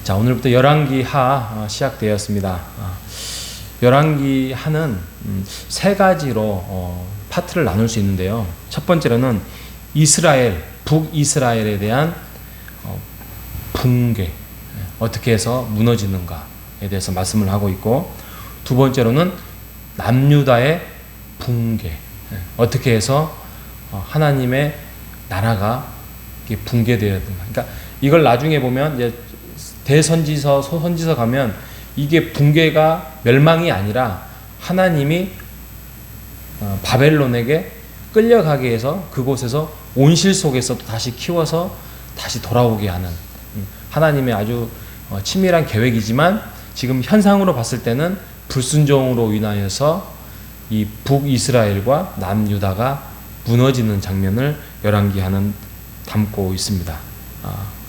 자, 오늘부터 열왕기 하 시작되었습니다. 열왕기 하는 세 가지로 파트를 나눌 수 있는데요. 첫 번째로는 이스라엘, 북이스라엘에 대한 붕괴, 어떻게 해서 무너지는가에 대해서 말씀을 하고 있고, 두 번째로는 남유다의 붕괴, 어떻게 해서 하나님의 나라가 붕괴되었는가. 그러니까 이걸 나중에 보면 이제 대선지서, 소선지서 가면 이게 붕괴가 멸망이 아니라 하나님이 바벨론에게 끌려가게 해서 그곳에서 온실 속에서 다시 키워서 다시 돌아오게 하는 하나님의 아주 치밀한 계획이지만, 지금 현상으로 봤을 때는 불순종으로 인하여서 이 북이스라엘과 남유다가 무너지는 장면을 열왕기하는 담고 있습니다.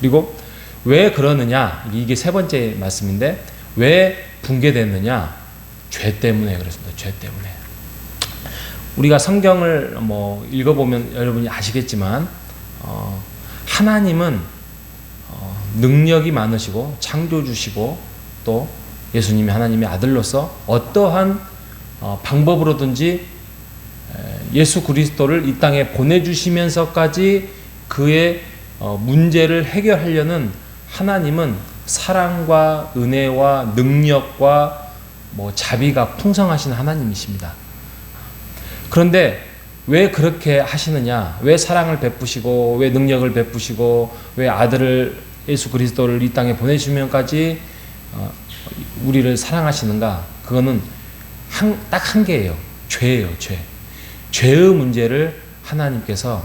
그리고 왜 그러느냐, 이게 세 번째 말씀인데, 왜 붕괴됐느냐? 죄 때문에 그렇습니다. 죄 때문에. 우리가 성경을 읽어보면 여러분이 아시겠지만, 하나님은 능력이 많으시고 창조주시고, 또 예수님이 하나님의 아들로서 어떠한 방법으로든지 예수 그리스도를 이 땅에 보내주시면서까지 그의 문제를 해결하려는 하나님은 사랑과 은혜와 능력과 자비가 풍성하신 하나님이십니다. 그런데 왜 그렇게 하시느냐? 왜 사랑을 베푸시고, 왜 능력을 베푸시고, 왜 아들을 예수 그리스도를 이 땅에 보내주면까지 우리를 사랑하시는가? 그거는 딱 한 개예요. 죄예요, 죄. 죄의 문제를 하나님께서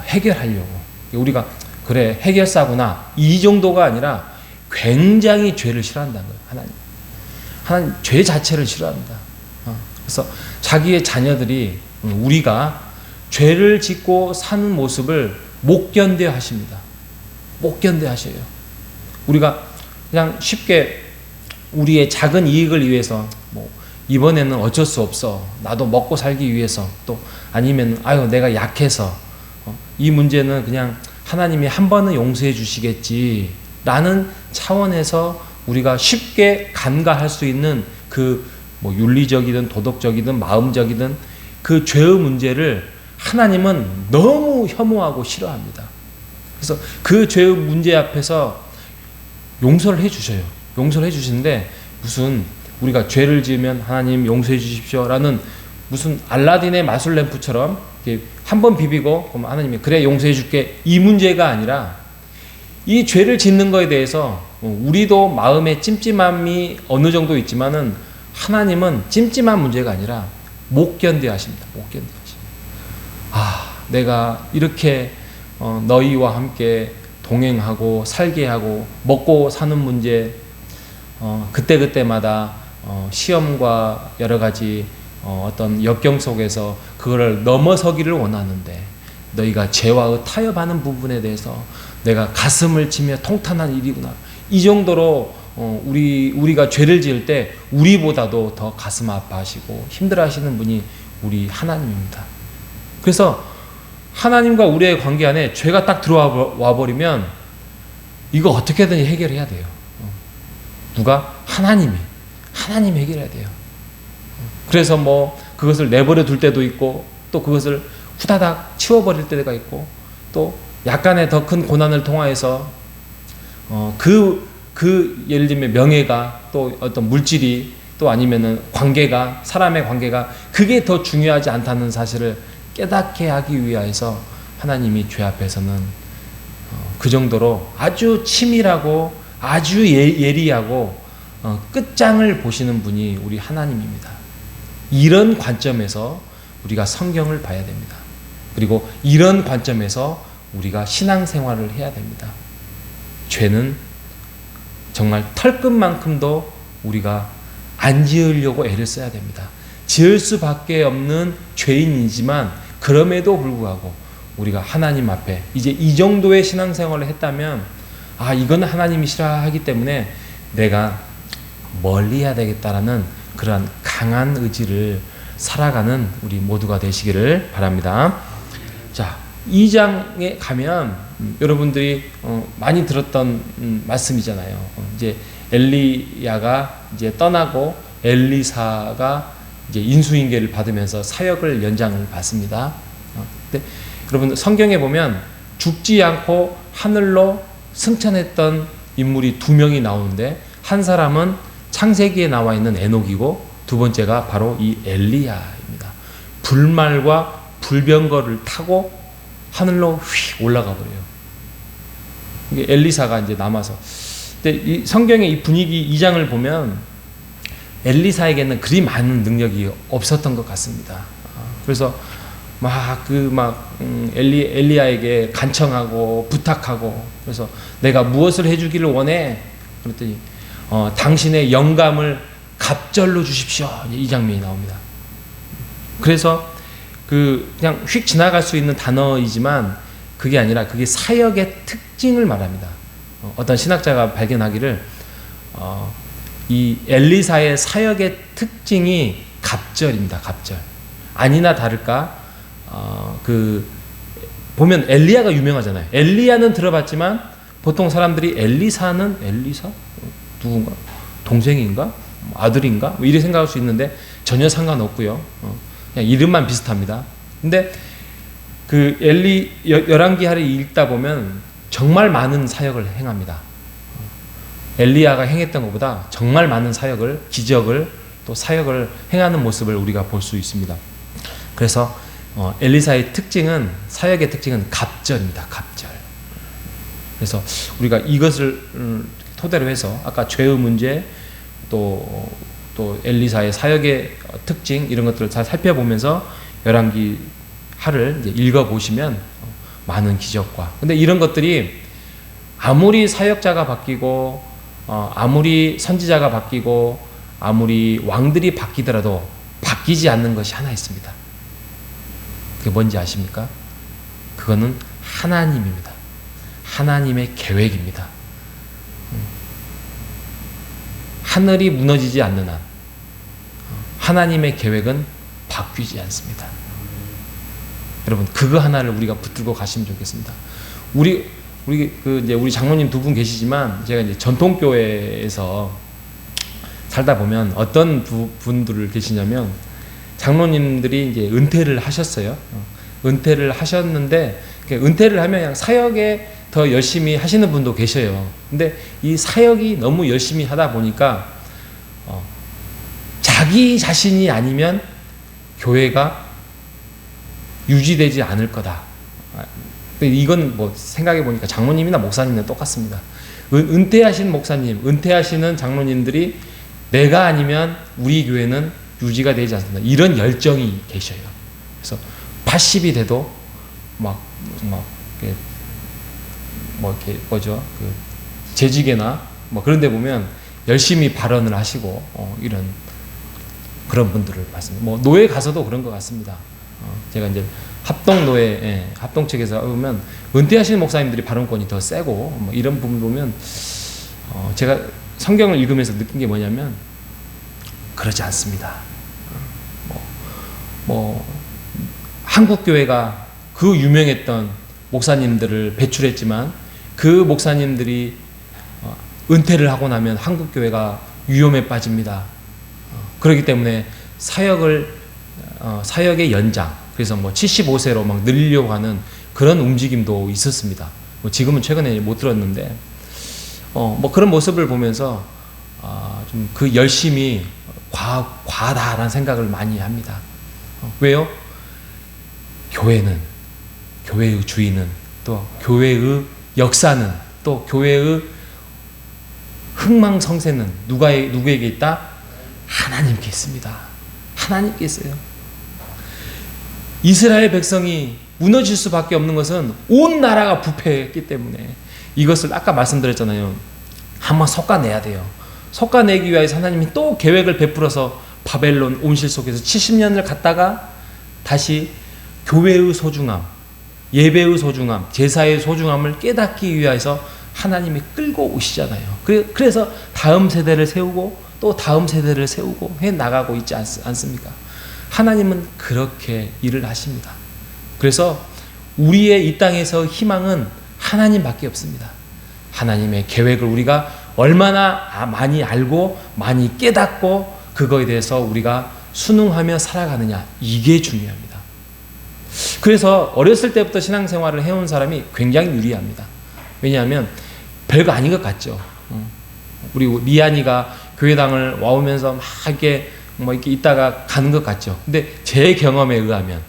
해결하려고. 우리가 그래, 해결사구나, 이 정도가 아니라 굉장히 죄를 싫어한다는 거예요. 하나님 죄 자체를 싫어합니다. 그래서 자기의 자녀들이, 우리가 죄를 짓고 사는 모습을 못 견뎌 하십니다. 못 견뎌 하셔요. 우리가 그냥 쉽게 우리의 작은 이익을 위해서 이번에는 어쩔 수 없어, 나도 먹고 살기 위해서, 또 아니면 내가 약해서 이 문제는 그냥 하나님이 한 번은 용서해 주시겠지 라는 차원에서 우리가 쉽게 간과할 수 있는 그 윤리적이든 도덕적이든 마음적이든 그 죄의 문제를 하나님은 너무 혐오하고 싫어합니다. 그래서 그 죄의 문제 앞에서 용서를 해 주셔요. 용서를 해 주시는데, 무슨 우리가 죄를 지으면 하나님 용서해 주십시오 라는 무슨 알라딘의 마술 램프처럼 한 번 비비고 그럼 하나님이 그래 용서해 줄게, 이 문제가 아니라, 이 죄를 짓는 거에 대해서 우리도 마음에 찜찜함이 어느 정도 있지만은 하나님은 찜찜한 문제가 아니라 못 견뎌 하십니다. 못 견뎌 하십니다. 내가 이렇게 너희와 함께 동행하고 살게 하고 먹고 사는 문제, 그때그때마다 시험과 여러 가지 어떤 역경 속에서 그거를 넘어서기를 원하는데, 너희가 죄와 타협하는 부분에 대해서 내가 가슴을 치며 통탄한 일이구나, 이 정도로 우리가 죄를 지을 때 우리보다도 더 가슴 아파하시고 힘들어하시는 분이 우리 하나님입니다. 그래서 하나님과 우리의 관계 안에 죄가 딱 들어와 버리면 이거 어떻게든 해결해야 돼요. 누가? 하나님이 해결해야 돼요. 그래서 그것을 내버려 둘 때도 있고, 또 그것을 후다닥 치워버릴 때가 있고, 또 약간의 더 큰 고난을 통하여서 예를 들면 명예가, 또 어떤 물질이, 또 아니면은 관계가, 사람의 관계가 그게 더 중요하지 않다는 사실을 깨닫게 하기 위하여서 하나님이 죄 앞에서는 그 정도로 아주 치밀하고 아주 예리하고 끝장을 보시는 분이 우리 하나님입니다. 이런 관점에서 우리가 성경을 봐야 됩니다. 그리고 이런 관점에서 우리가 신앙생활을 해야 됩니다. 죄는 정말 털끝만큼도 우리가 안 지으려고 애를 써야 됩니다. 지을 수밖에 없는 죄인이지만, 그럼에도 불구하고 우리가 하나님 앞에 이제 이 정도의 신앙생활을 했다면, 이건 하나님이 싫어하기 때문에 내가 멀리 해야 되겠다라는 그러한 강한 의지를 살아가는 우리 모두가 되시기를 바랍니다. 자, 2장에 가면 여러분들이 많이 들었던 말씀이잖아요. 이제 엘리야가 이제 떠나고 엘리사가 이제 인수인계를 받으면서 사역을 연장을 받습니다. 근데 여러분 성경에 보면 죽지 않고 하늘로 승천했던 인물이 2명이 나오는데 한 사람은 창세기에 나와 있는 에녹이고 두 번째가 바로 이 엘리야입니다. 불말과 불병거를 타고 하늘로 휙 올라가 버려요. 이게 엘리사가 이제 남아서. 근데 이 성경의 이 분위기 2장을 보면 엘리사에게는 그리 많은 능력이 없었던 것 같습니다. 그래서 엘리야에게 간청하고 부탁하고, 그래서 내가 무엇을 해주기를 원해? 그랬더니 당신의 영감을 갑절로 주십시오. 이 장면이 나옵니다. 그래서 그냥 휙 지나갈 수 있는 단어이지만 그게 아니라 그게 사역의 특징을 말합니다. 어떤 신학자가 발견하기를 이 엘리사의 사역의 특징이 갑절입니다. 갑절. 아니나 다를까 보면 엘리야가 유명하잖아요. 엘리야는 들어봤지만 보통 사람들이 엘리사 누군가? 동생인가? 아들인가? 뭐 이렇게 생각할 수 있는데 전혀 상관없고요. 그냥 이름만 비슷합니다. 근데 그 열왕기하를 읽다 보면 정말 많은 사역을 행합니다. 엘리야가 행했던 것보다 정말 많은 사역을, 기적을, 또 사역을 행하는 모습을 우리가 볼 수 있습니다. 그래서 엘리사의 특징은, 사역의 특징은 갑절입니다. 갑절. 그래서 우리가 이것을 토대로 해서 아까 죄의 문제, 또 엘리사의 사역의 특징, 이런 것들을 잘 살펴보면서 열왕기하를 이제 읽어보시면 많은 기적과, 근데 이런 것들이 아무리 사역자가 바뀌고 아무리 선지자가 바뀌고 아무리 왕들이 바뀌더라도 바뀌지 않는 것이 하나 있습니다. 그게 뭔지 아십니까? 그거는 하나님입니다. 하나님의 계획입니다. 하늘이 무너지지 않는 한 하나님의 계획은 바뀌지 않습니다. 여러분, 그거 하나를 우리가 붙들고 가시면 좋겠습니다. 우리 장로님 2분 계시지만 제가 이제 전통교회에서 살다 보면 어떤 분들을 계시냐면, 장로님들이 이제 은퇴를 하셨어요. 은퇴를 하셨는데, 은퇴를 하면 그냥 사역에 더 열심히 하시는 분도 계셔요. 근데 이 사역이 너무 열심히 하다 보니까 자기 자신이 아니면 교회가 유지되지 않을 거다. 이건 뭐 생각해 보니까 장로님이나 목사님은 똑같습니다. 은퇴하신 목사님, 은퇴하시는 장로님들이 내가 아니면 우리 교회는 유지가 되지 않습니다. 이런 열정이 계셔요. 그래서 80이 돼도 재직이나 그런 데 보면 열심히 발언을 하시고 이런 그런 분들을 봤습니다. 노예 가서도 그런 것 같습니다. 제가 이제 합동노예, 합동 측에서 보면 은퇴하시는 목사님들이 발언권이 더 세고 이런 부분 보면 제가 성경을 읽으면서 느낀 게 뭐냐면 그러지 않습니다. 한국 교회가 그 유명했던 목사님들을 배출했지만 그 목사님들이 은퇴를 하고 나면 한국 교회가 위험에 빠집니다. 그렇기 때문에 사역의 연장, 그래서 75세로 막 늘리려고 하는 그런 움직임도 있었습니다. 지금은 최근에 못 들었는데, 그런 모습을 보면서 좀 그 열심이 과하다라는 생각을 많이 합니다. 왜요? 교회의 주인은, 또 교회의 역사는, 또 교회의 흥망성쇠는 누구에게 있다? 하나님께 있습니다. 하나님께 있어요. 이스라엘 백성이 무너질 수밖에 없는 것은 온 나라가 부패했기 때문에, 이것을 아까 말씀드렸잖아요. 한번 솎아내야 돼요. 솎아내기 위해서 하나님이 또 계획을 베풀어서 바벨론 온실 속에서 70년을 갔다가 다시 교회의 소중함, 예배의 소중함, 제사의 소중함을 깨닫기 위해서 하나님이 끌고 오시잖아요. 그래서 다음 세대를 세우고 또 다음 세대를 세우고 해 나가고 있지 않습니까? 하나님은 그렇게 일을 하십니다. 그래서 우리의 이 땅에서 희망은 하나님밖에 없습니다. 하나님의 계획을 우리가 얼마나 많이 알고 많이 깨닫고 그거에 대해서 우리가 순응하며 살아가느냐, 이게 중요합니다. 그래서 어렸을 때부터 신앙생활을 해온 사람이 굉장히 유리합니다. 왜냐하면 별거 아닌 것 같죠. 우리 리안이가 교회당을 와오면서 막 이렇게 있다가 가는 것 같죠. 근데 제 경험에 의하면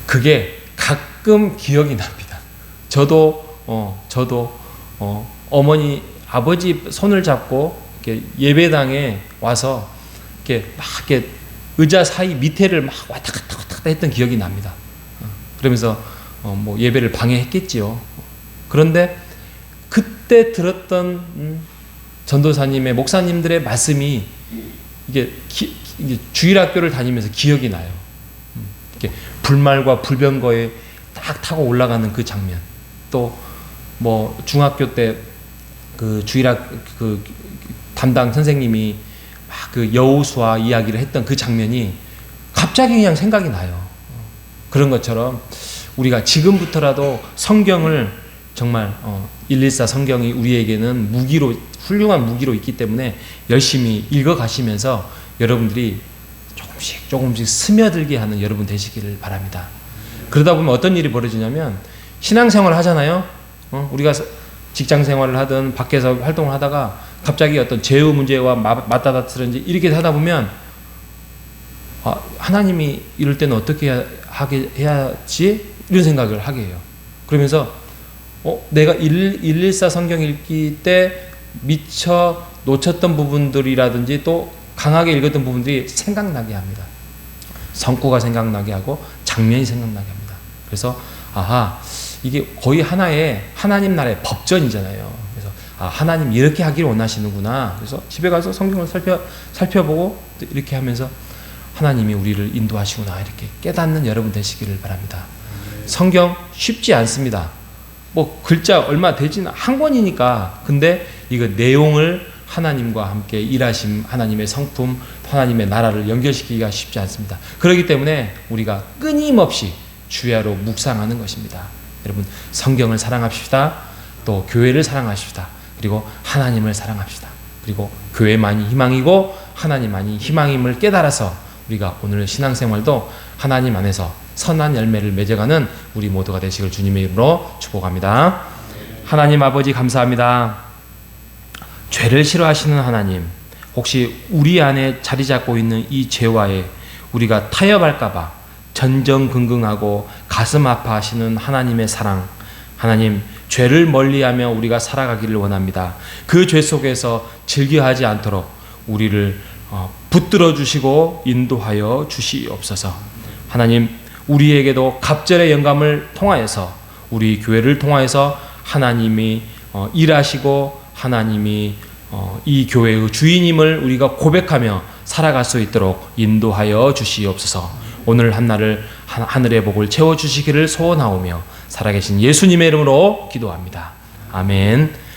그게 가끔 기억이 납니다. 저도 어머니, 아버지 손을 잡고 이렇게 예배당에 와서 이렇게 막 이렇게 의자 사이 밑에를 막 왔다 갔다 했던 기억이 납니다. 그러면서 예배를 방해했겠지요. 그런데 그때 들었던 전도사님의 목사님들의 말씀이 이게 주일학교를 다니면서 기억이 나요. 이렇게 불말과 불병거에 딱 타고 올라가는 그 장면. 또 중학교 때 그 주일학 그 담당 선생님이 막 그 여호수아 이야기를 했던 그 장면이 갑자기 그냥 생각이 나요. 그런 것처럼 우리가 지금부터라도 성경을 정말 114 성경이 우리에게는 훌륭한 무기로 있기 때문에 열심히 읽어가시면서 여러분들이 조금씩 스며들게 하는 여러분 되시기를 바랍니다. 그러다 보면 어떤 일이 벌어지냐면 신앙생활을 하잖아요. 우리가 직장생활을 하든 밖에서 활동을 하다가 갑자기 어떤 죄의 문제와 맞다다트는지 이렇게 하다 보면 하나님이 이럴 때는 어떻게 하게 해야지? 이런 생각을 하게 해요. 그러면서 내가 114 성경 읽기 때 미처 놓쳤던 부분들이라든지 또 강하게 읽었던 부분들이 생각나게 합니다. 성구가 생각나게 하고 장면이 생각나게 합니다. 그래서 이게 거의 하나의 하나님 나라의 법전이잖아요. 그래서 하나님 이렇게 하기를 원하시는구나. 그래서 집에 가서 성경을 살펴보고 이렇게 하면서 하나님이 우리를 인도하시구나 이렇게 깨닫는 여러분 되시기를 바랍니다. 성경 쉽지 않습니다. 글자 얼마 되지는 한 권이니까. 근데 이거 내용을 하나님과 함께 일하심, 하나님의 성품, 하나님의 나라를 연결시키기가 쉽지 않습니다. 그렇기 때문에 우리가 끊임없이 주야로 묵상하는 것입니다. 여러분, 성경을 사랑합시다. 또 교회를 사랑하십시다. 그리고 하나님을 사랑합시다. 그리고 교회만이 희망이고 하나님만이 희망임을 깨달아서 우리가 오늘 신앙생활도 하나님 안에서 선한 열매를 맺어가는 우리 모두가 되시길 주님의 이름으로 축복합니다. 하나님 아버지 감사합니다. 죄를 싫어하시는 하나님, 혹시 우리 안에 자리 잡고 있는 이 죄와에 우리가 타협할까 봐 전전긍긍하고 가슴 아파하시는 하나님의 사랑, 하나님 죄를 멀리하며 우리가 살아가기를 원합니다. 그 죄 속에서 즐겨하지 않도록 우리를 붙들어 주시고 인도하여 주시옵소서. 하나님, 우리에게도 갑절의 영감을 통하여서 우리 교회를 통하여서 하나님이 일하시고 하나님이 이 교회의 주인임을 우리가 고백하며 살아갈 수 있도록 인도하여 주시옵소서. 오늘 한날을 하늘의 복을 채워주시기를 소원하오며 살아계신 예수님의 이름으로 기도합니다. 아멘.